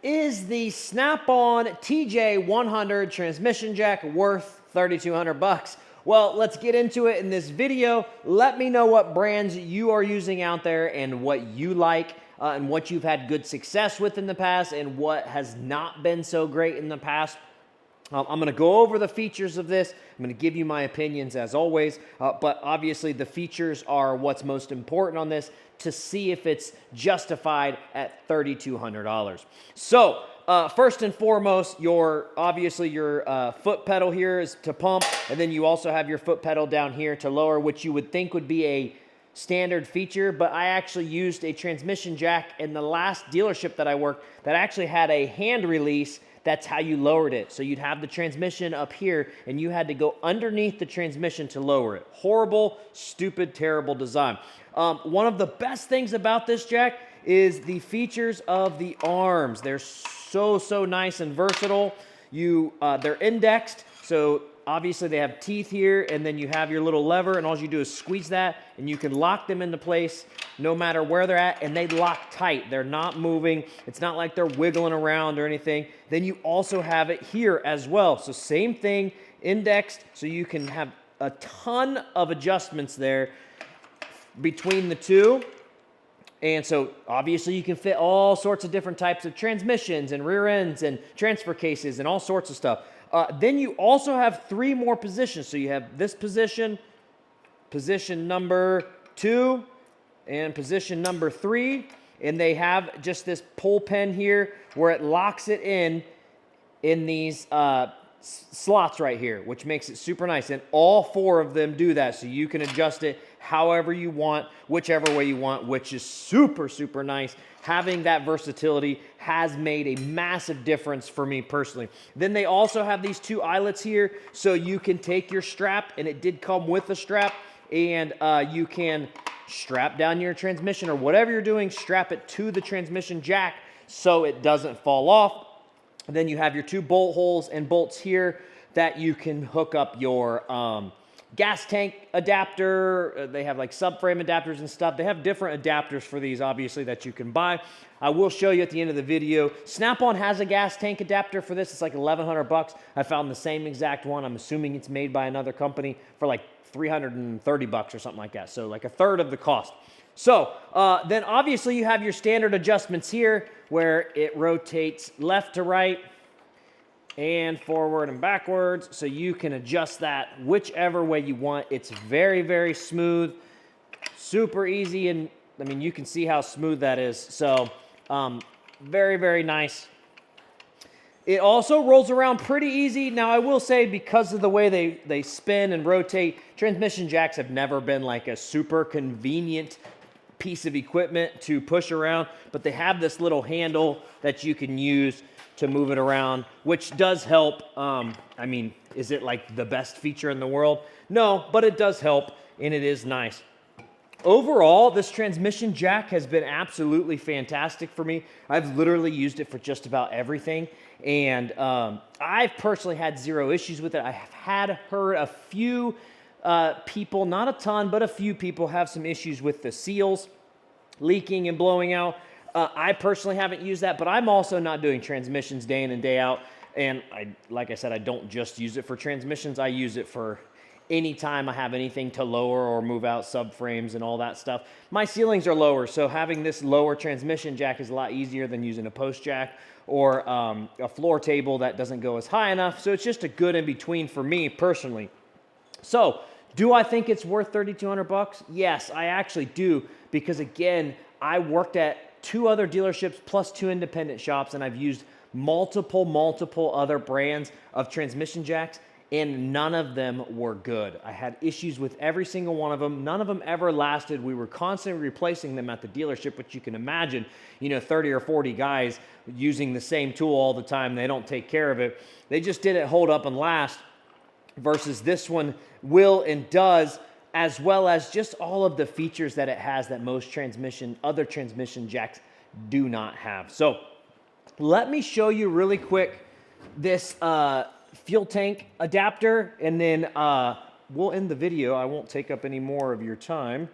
Is the Snap On TJ100 transmission jack worth 3,200 bucks? Well, let's get into it in this video. Let me know what brands you are using out there and what you like and what you've had good success with in the past and what has not been so great in the past. I'm going to go over the features of this. I'm going to give you my opinions as always, but obviously the features are what's most important on this to see if it's justified at $3,200. So first and foremost, your foot pedal here is to pump, and then you also have your foot pedal down here to lower, which you would think would be a standard feature, but I actually used a transmission jack in the last dealership that I worked that actually had a hand release. That's how you lowered it. So you'd have the transmission up here and you had to go underneath the transmission to lower it. Horrible, stupid, terrible design. One of the best things about this jack is the features of the arms. They're so nice and versatile. They're indexed, so obviously they have teeth here, and then you have your little lever, and all you do is squeeze that, and you can lock them into place no matter where they're at, and they lock tight. They're not moving. It's not like they're wiggling around or anything. Then you also have it here as well. So same thing, indexed, so you can have a ton of adjustments there between the two. And so obviously you can fit all sorts of different types of transmissions and rear ends and transfer cases and all sorts of stuff. Then you also have 3 more positions. So you have this position, position number 2, and position number 3. And they have just this pull pin here where it locks it in these slots right here, which makes it super nice. And all 4 of them do that. So you can adjust it however you want, whichever way you want, which is super nice. Having that versatility has made a massive difference for me personally. Then they also have these 2 eyelets here, so you can take your strap, and it did come with a strap, and you can strap down your transmission or whatever you're doing, strap it to the transmission jack so it doesn't fall off. And then you have your 2 bolt holes and bolts here that you can hook up your gas tank adapter. They have like subframe adapters and stuff. They have different adapters for these, obviously, that you can buy. I will show you at the end of the video. Snap-on has a gas tank adapter for this. It's like 1,100 bucks. I found the same exact one. I'm assuming it's made by another company for like 330 bucks or something like that. So like a third of the cost. So then obviously you have your standard adjustments here where it rotates left to right and forward and backwards, so you can adjust that whichever way you want. It's very smooth, super easy, and I mean, you can see how smooth that is. So very nice. It also rolls around pretty easy. Now I will say, because of the way they spin and rotate, transmission jacks have never been like a super convenient piece of equipment to push around, but they have this little handle that you can use to move it around, which does help. I mean, is it like the best feature in the world? No, but it does help, and it is nice. Overall, this transmission jack has been absolutely fantastic for me. I've literally used it for just about everything, and I've personally had 0 issues with it. I have heard a few people, not a ton, but a few people have some issues with the seals leaking and blowing out. I personally haven't used that, but I'm also not doing transmissions day in and day out. And like I said, I don't just use it for transmissions. I use it for any time I have anything to lower or move out subframes and all that stuff. My ceilings are lower, so having this lower transmission jack is a lot easier than using a post jack or a floor table that doesn't go as high enough. So it's just a good in between for me personally. So do I think it's worth 3,200 bucks? Yes, I actually do, because again, I worked at 2 other dealerships plus 2 independent shops, and I've used multiple other brands of transmission jacks, and none of them were good. I had issues with every single one of them. None of them ever lasted. We were constantly replacing them at the dealership, which you can imagine, 30 or 40 guys using the same tool all the time. They don't take care of it. They just didn't hold up and last, versus this one will and does, as well as just all of the features that it has that most other transmission jacks do not have. So let me show you really quick this fuel tank adapter, and then we'll end the video. I won't take up any more of your time.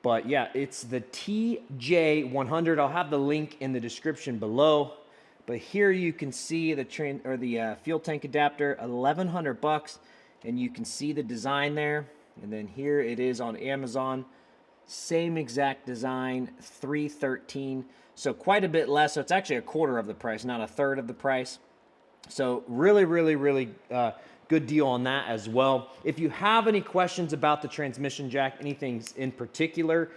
But yeah, it's the TJ100. I'll have the link in the description below. But here you can see the fuel tank adapter, 1,100 bucks, and you can see the design there. And then here it is on Amazon, same exact design, $313. So quite a bit less. So it's actually a quarter of the price, not a third of the price. So really, really, really good deal on that as well. If you have any questions about the transmission jack, anything in particular,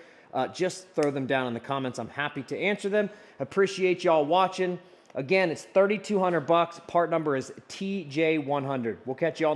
just throw them down in the comments. I'm happy to answer them. Appreciate y'all watching. Again, it's $3,200 bucks. Part number is TJ100. We'll catch y'all